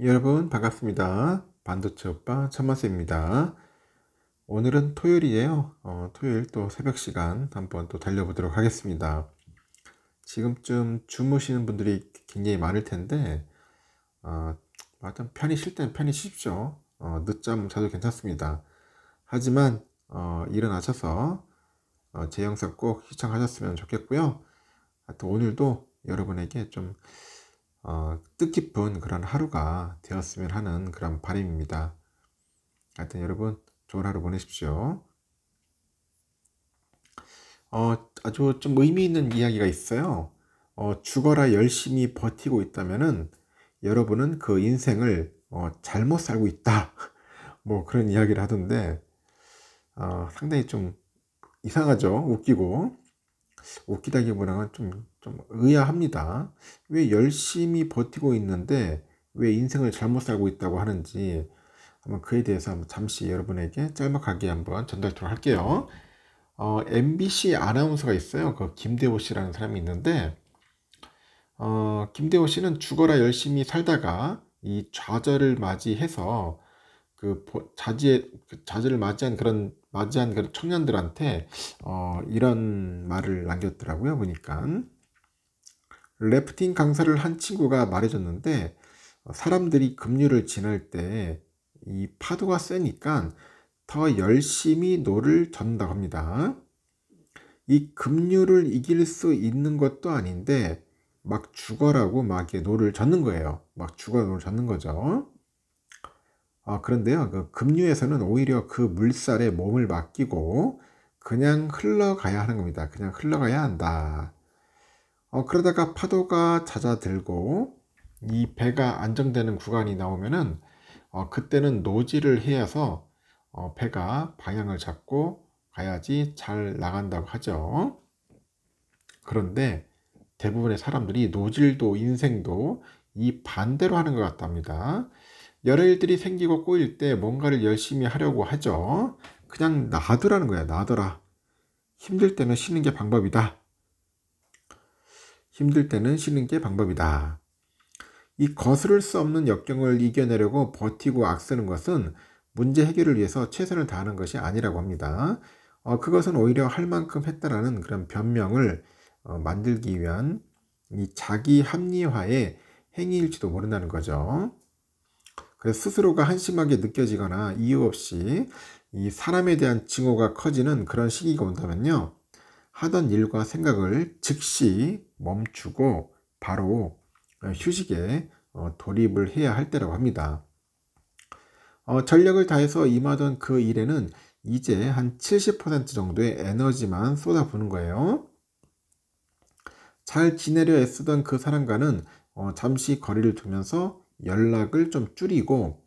여러분 반갑습니다. 반도체 오빠 천마스입니다. 오늘은 토요일이에요. 토요일 또 새벽 시간 한번 또 달려보도록 하겠습니다. 지금쯤 주무시는 분들이 굉장히 많을 텐데 하여튼 편히 쉴 때는 편히 쉬십시오. 늦잠 자도 괜찮습니다. 하지만 일어나셔서 제 영상 꼭 시청하셨으면 좋겠고요. 하여튼 오늘도 여러분에게 좀 뜻깊은 그런 하루가 되었으면 하는 그런 바람입니다. 하여튼 여러분 좋은 하루 보내십시오. 아주 좀 의미 있는 이야기가 있어요. 죽어라 열심히 버티고 있다면은 여러분은 그 인생을 잘못 살고 있다. 뭐 그런 이야기를 하던데 상당히 좀 이상하죠. 웃기다기보다는 좀 의아합니다. 왜 열심히 버티고 있는데 왜 인생을 잘못 살고 있다고 하는지 한번 그에 대해서 한번 잠시 여러분에게 짤막하게 한번 전달토록 할게요. MBC 아나운서가 있어요. 그 김대호 씨라는 사람이 있는데 김대호 씨는 죽어라 열심히 살다가 이 좌절을 맞이해서 좌절을 맞이한 그런 청년들한테 이런 말을 남겼더라고요. 보니까 래프팅 강사를 한 친구가 말해줬는데 사람들이 급류를 지날 때 이 파도가 세니까 더 열심히 노를 젓는다고 합니다. 이 급류를 이길 수 있는 것도 아닌데 막 죽어라고 막 이렇게 노를 젓는 거예요. 막 죽어 노를 젓는 거죠. 그런데요, 그 급류에서는 오히려 그 물살에 몸을 맡기고 그냥 흘러가야 하는 겁니다. 그냥 흘러가야 한다. 그러다가 파도가 잦아들고 이 배가 안정되는 구간이 나오면은 그때는 노지를 해서 배가 방향을 잡고 가야지 잘 나간다고 하죠. 그런데 대부분의 사람들이 노질도 인생도 이 반대로 하는 것 같답니다. 여러 일들이 생기고 꼬일 때 뭔가를 열심히 하려고 하죠. 그냥 놔두라는 거야. 놔둬라. 힘들 때는 쉬는 게 방법이다. 힘들 때는 쉬는 게 방법이다. 이 거스를 수 없는 역경을 이겨내려고 버티고 악쓰는 것은 문제 해결을 위해서 최선을 다하는 것이 아니라고 합니다. 그것은 오히려 할 만큼 했다라는 그런 변명을 만들기 위한 이 자기 합리화의 행위일지도 모른다는 거죠. 그래서 스스로가 한심하게 느껴지거나 이유 없이 이 사람에 대한 증오가 커지는 그런 시기가 온다면요, 하던 일과 생각을 즉시 멈추고 바로 휴식에 돌입을 해야 할 때라고 합니다. 전력을 다해서 임하던 그 일에는 이제 한 70% 정도의 에너지만 쏟아부는 거예요. 잘 지내려 애쓰던 그 사람과는 잠시 거리를 두면서 연락을 좀 줄이고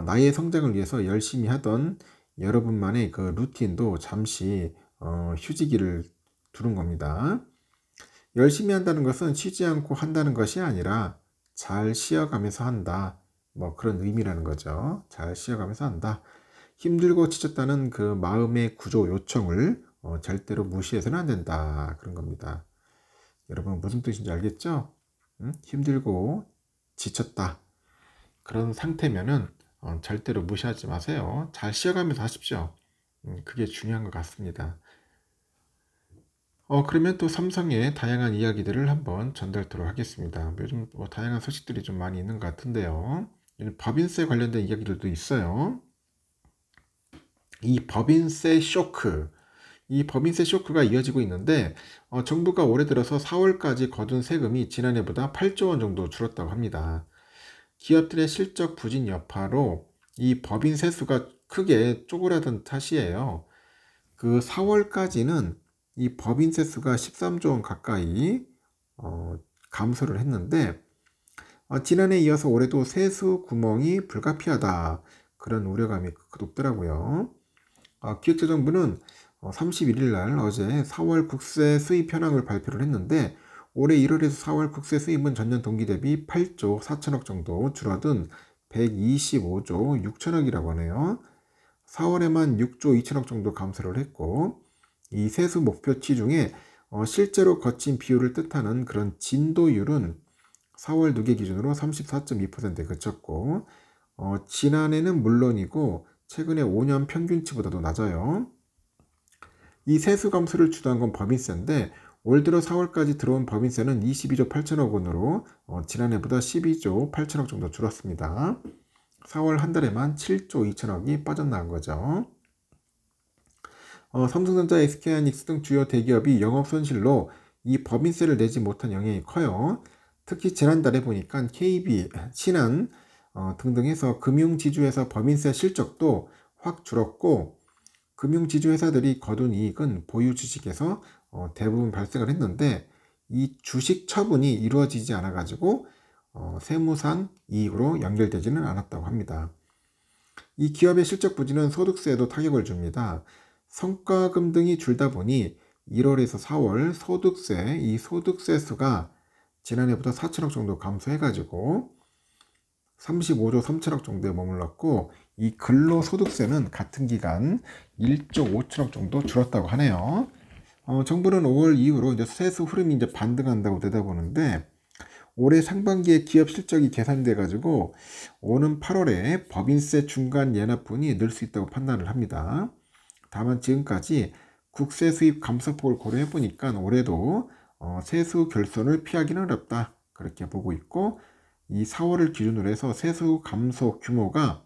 나의 성장을 위해서 열심히 하던 여러분만의 그 루틴도 잠시 휴지기를 두는 겁니다. 열심히 한다는 것은 쉬지 않고 한다는 것이 아니라 잘 쉬어가면서 한다. 뭐 그런 의미라는 거죠. 잘 쉬어가면서 한다. 힘들고 지쳤다는 그 마음의 구조 요청을 절대로 무시해서는 안 된다. 그런 겁니다. 여러분 무슨 뜻인지 알겠죠? 힘들고 지쳤다. 그런 상태면은 절대로 무시하지 마세요. 잘 쉬어가면서 하십시오. 그게 중요한 것 같습니다. 그러면 또 삼성의 다양한 이야기들을 한번 전달토록 하겠습니다. 요즘 다양한 소식들이 좀 많이 있는 것 같은데요. 법인세 관련된 이야기들도 있어요. 이 법인세 쇼크가 이어지고 있는데 정부가 올해 들어서 4월까지 거둔 세금이 지난해보다 8조 원 정도 줄었다고 합니다. 기업들의 실적 부진 여파로 이 법인 세수가 크게 쪼그라든 탓이에요. 그 4월까지는 이 법인 세수가 13조 원 가까이 감소를 했는데 지난해에 이어서 올해도 세수 구멍이 불가피하다, 그런 우려감이 높더라고요. 기획재정부는 31일 날 어제 4월 국세 수입 현황을 발표를 했는데 올해 1월에서 4월 국세 수입은 전년 동기 대비 8조 4천억 정도 줄어든 125조 6천억이라고 하네요. 4월에만 6조 2천억 정도 감소를 했고, 이 세수 목표치 중에 실제로 거친 비율을 뜻하는 그런 진도율은 4월 누계 기준으로 34.2%에 그쳤고 지난해는 물론이고 최근에 5년 평균치보다도 낮아요. 이 세수 감소를 주도한 건 법인세인데 올 들어 4월까지 들어온 법인세는 22조 8천억 원으로 지난해보다 12조 8천억 정도 줄었습니다. 4월 한 달에만 7조 2천억이 빠져나간 거죠. 삼성전자, SK하이닉스 등 주요 대기업이 영업손실로 이 법인세를 내지 못한 영향이 커요. 특히 지난달에 보니까 KB, 신한 등등 해서 금융지주회사 법인세 실적도 확 줄었고 금융지주회사들이 거둔 이익은 보유 주식에서 대부분 발생을 했는데 이 주식 처분이 이루어지지 않아 가지고 세무상 이익으로 연결되지는 않았다고 합니다. 이 기업의 실적 부진은 소득세에도 타격을 줍니다. 성과금 등이 줄다 보니 1월에서 4월 이 소득세 수가 지난해보다 4천억 정도 감소해가지고 35조 3천억 정도에 머물렀고 이 근로소득세는 같은 기간 1조 5천억 정도 줄었다고 하네요. 정부는 5월 이후로 이제 세수 흐름이 이제 반등한다고 내다보는데 올해 상반기에 기업 실적이 계산돼 가지고 오는 8월에 법인세 중간 예납분이 늘 수 있다고 판단을 합니다. 다만 지금까지 국세 수입 감소폭을 고려해 보니까 올해도 세수 결손을 피하기는 어렵다 그렇게 보고 있고 이 4월을 기준으로 해서 세수 감소 규모가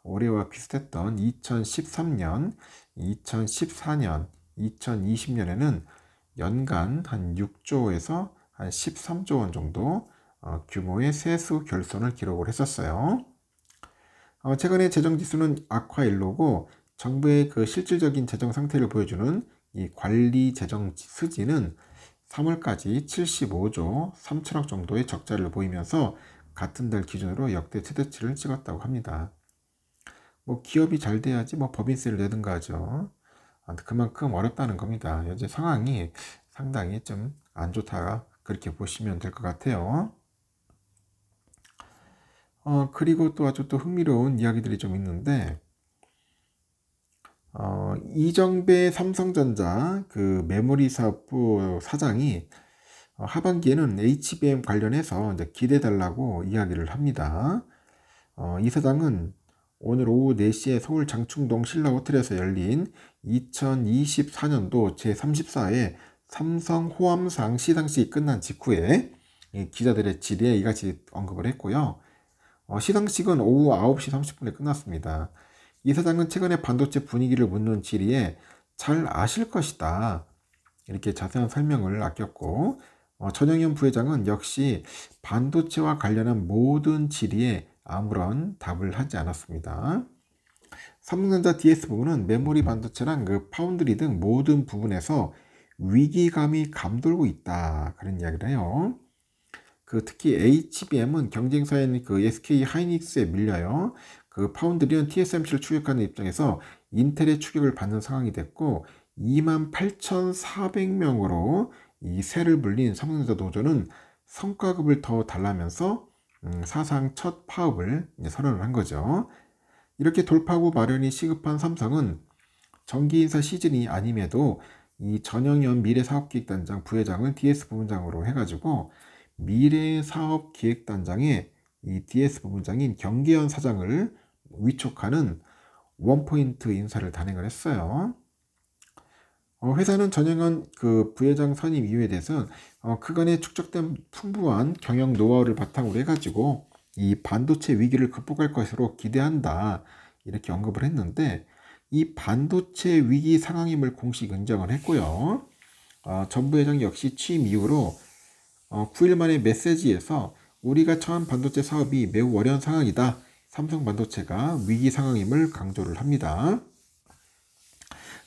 올해와 비슷했던 2013년, 2014년, 2020년에는 연간 한 6조에서 한 13조 원 정도 규모의 세수 결손을 기록을 했었어요. 최근에 재정지수는 악화일로고 정부의 그 실질적인 재정 상태를 보여주는 이 관리 재정 수지는 3월까지 75조 3천억 정도의 적자를 보이면서 같은 달 기준으로 역대 최대치를 찍었다고 합니다. 뭐 기업이 잘 돼야지 뭐 법인세를 내든가 하죠. 그만큼 어렵다는 겁니다. 현재 상황이 상당히 좀 안 좋다 그렇게 보시면 될 것 같아요. 그리고 또 아주 또 흥미로운 이야기들이 좀 있는데 이정배 삼성전자 그 메모리 사업부 사장이 하반기에는 HBM 관련해서 이제 기대달라고 이야기를 합니다. 이 사장은 오늘 오후 4시에 서울 장충동 신라호텔에서 열린 2024년도 제34회 삼성 호암상 시상식이 끝난 직후에 기자들의 질의에 이같이 언급을 했고요. 시상식은 오후 9시 30분에 끝났습니다. 이 사장은 최근에 반도체 분위기를 묻는 질의에 잘 아실 것이다 이렇게 자세한 설명을 아꼈고 전영현 부회장은 역시 반도체와 관련한 모든 질의에 아무런 답을 하지 않았습니다. 삼성전자 DS 부분은 메모리 반도체랑 그 파운드리 등 모든 부분에서 위기감이 감돌고 있다 그런 이야기를 해요. 특히 HBM은 경쟁사인 그 SK 하이닉스에 밀려요. 그 파운드리는 TSMC를 추격하는 입장에서 인텔의 추격을 받는 상황이 됐고 28,400명으로 이 세를 불린 삼성전자 노조는 성과급을 더 달라면서 사상 첫 파업을 선언을 한 거죠. 이렇게 돌파구 마련이 시급한 삼성은 정기 인사 시즌이 아님에도 이 전영현 미래사업기획단장 부회장을 DS 부문장으로 해가지고 미래사업기획단장에 이 DS 부문장인 경계현 사장을 위촉하는 원포인트 인사를 단행을 했어요. 회사는 전영현 그 부회장 선임 이유에 대해서는 그간에 축적된 풍부한 경영 노하우를 바탕으로 해가지고 이 반도체 위기를 극복할 것으로 기대한다 이렇게 언급을 했는데 이 반도체 위기 상황임을 공식 인정을 했고요. 전 부회장 역시 취임 이후로 9일 만에 메시지에서 우리가 처한 반도체 사업이 매우 어려운 상황이다. 삼성 반도체가 위기 상황임을 강조를 합니다.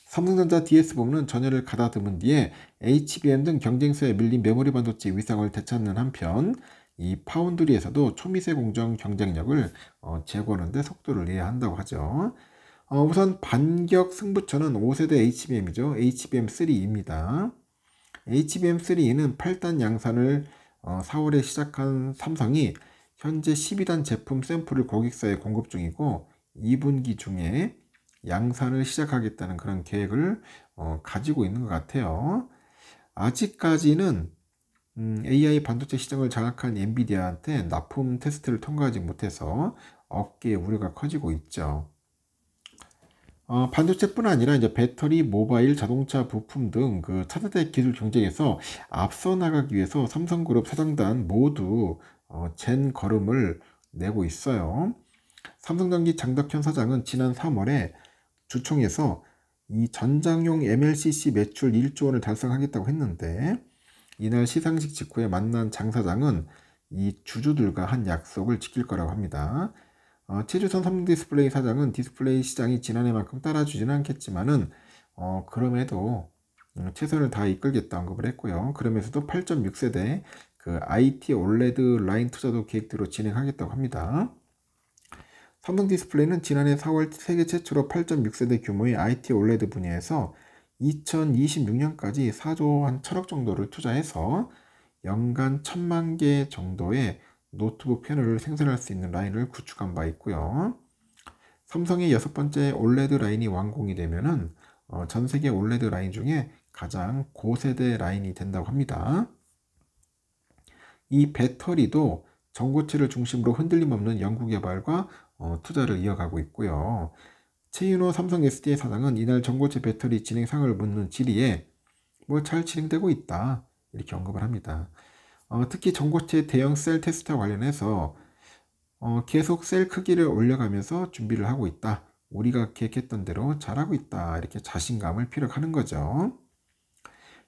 삼성전자 DS 부문은 전열을 가다듬은 뒤에 HBM 등 경쟁사에 밀린 메모리 반도체 위상을 되찾는 한편 이 파운드리에서도 초미세 공정 경쟁력을 제고하는 데 속도를 내야 한다고 하죠. 우선 반격 승부처는 5세대 HBM이죠. HBM3입니다. HBM3는 8단 양산을 4월에 시작한 삼성이 현재 12단 제품 샘플을 고객사에 공급 중이고 2분기 중에 양산을 시작하겠다는 그런 계획을 가지고 있는 것 같아요. 아직까지는 AI 반도체 시장을 장악한 엔비디아한테 납품 테스트를 통과하지 못해서 업계의 우려가 커지고 있죠. 반도체뿐 아니라 이제 배터리, 모바일, 자동차 부품 등 그 차세대 기술 경쟁에서 앞서 나가기 위해서 삼성그룹 사장단 모두 젠 걸음을 내고 있어요. 삼성전기 장덕현 사장은 지난 3월에 주총에서 이 전장용 MLCC 매출 1조 원을 달성하겠다고 했는데, 이날 시상식 직후에 만난 장 사장은 이 주주들과 한 약속을 지킬 거라고 합니다. 최주선 삼성디스플레이 사장은 디스플레이 시장이 지난해만큼 따라주지는 않겠지만은 그럼에도 최선을 다해 이끌겠다 언급을 했고요. 그러면서도 8.6세대 그 IT OLED 라인 투자도 계획대로 진행하겠다고 합니다. 삼성디스플레이는 지난해 4월 세계 최초로 8.6세대 규모의 IT OLED 분야에서 2026년까지 4조 한 1천억 정도를 투자해서 연간 1,000만 개 정도의 노트북 패널을 생산할 수 있는 라인을 구축한 바 있고요. 삼성의 6번째 OLED 라인이 완공이 되면은 전 세계 OLED 라인 중에 가장 고세대 라인이 된다고 합니다. 이 배터리도 전고체를 중심으로 흔들림 없는 연구개발과 투자를 이어가고 있고요. 최윤호 삼성 SDI 사장은 이날 전고체 배터리 진행상을 묻는 질의에 잘 진행되고 있다 이렇게 언급을 합니다. 특히 전고체 대형 셀 테스트와 관련해서 계속 셀 크기를 올려가면서 준비를 하고 있다. 우리가 계획했던 대로 잘하고 있다. 이렇게 자신감을 피력하는 거죠.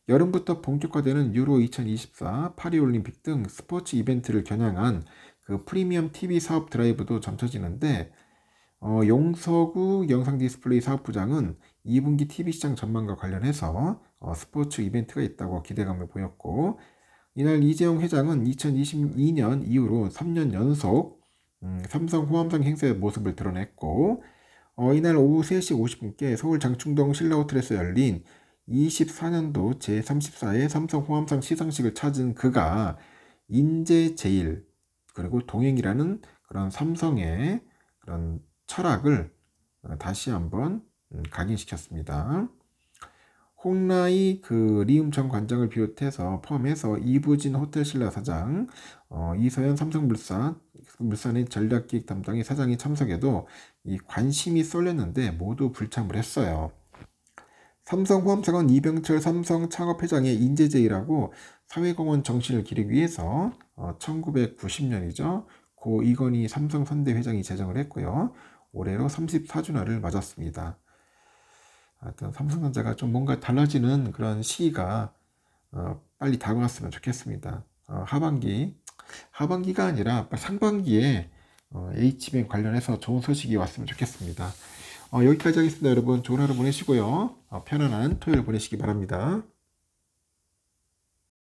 여름부터 본격화되는 유로 2024, 파리올림픽 등 스포츠 이벤트를 겨냥한 그 프리미엄 TV 사업 드라이브도 점쳐지는데, 용서구 영상 디스플레이 사업부장은 2분기 TV 시장 전망과 관련해서 스포츠 이벤트가 있다고 기대감을 보였고, 이날 이재용 회장은 2022년 이후로 3년 연속 삼성 호암상 행사의 모습을 드러냈고, 이날 오후 3시 50분께 서울 장충동 신라호텔에서 열린 24년도 제34회 삼성 호암상 시상식을 찾은 그가 인재제일 그리고 동행이라는 그런 삼성의 그런 철학을 다시 한번 각인시켰습니다. 홍라이 그 리움 전 관장을 비롯해서 포함해서 이부진 호텔신라 사장, 이서연 삼성물산의 전략기획 담당의 사장이 참석해도 이 관심이 쏠렸는데 모두 불참을 했어요. 삼성호암상은 이병철 삼성 창업회장의 인재제의라고 사회공헌 정신을 기리기 위해서 1990년이죠. 고 이건희 삼성선대 회장이 제정을 했고요. 올해로 34주년을 맞았습니다. 하여튼 삼성전자가 좀 뭔가 달라지는 그런 시기가 빨리 다가왔으면 좋겠습니다. 하반기가 아니라 상반기에 H뱅 관련해서 좋은 소식이 왔으면 좋겠습니다. 여기까지 하겠습니다. 여러분 좋은 하루 보내시고요. 편안한 토요일 보내시기 바랍니다.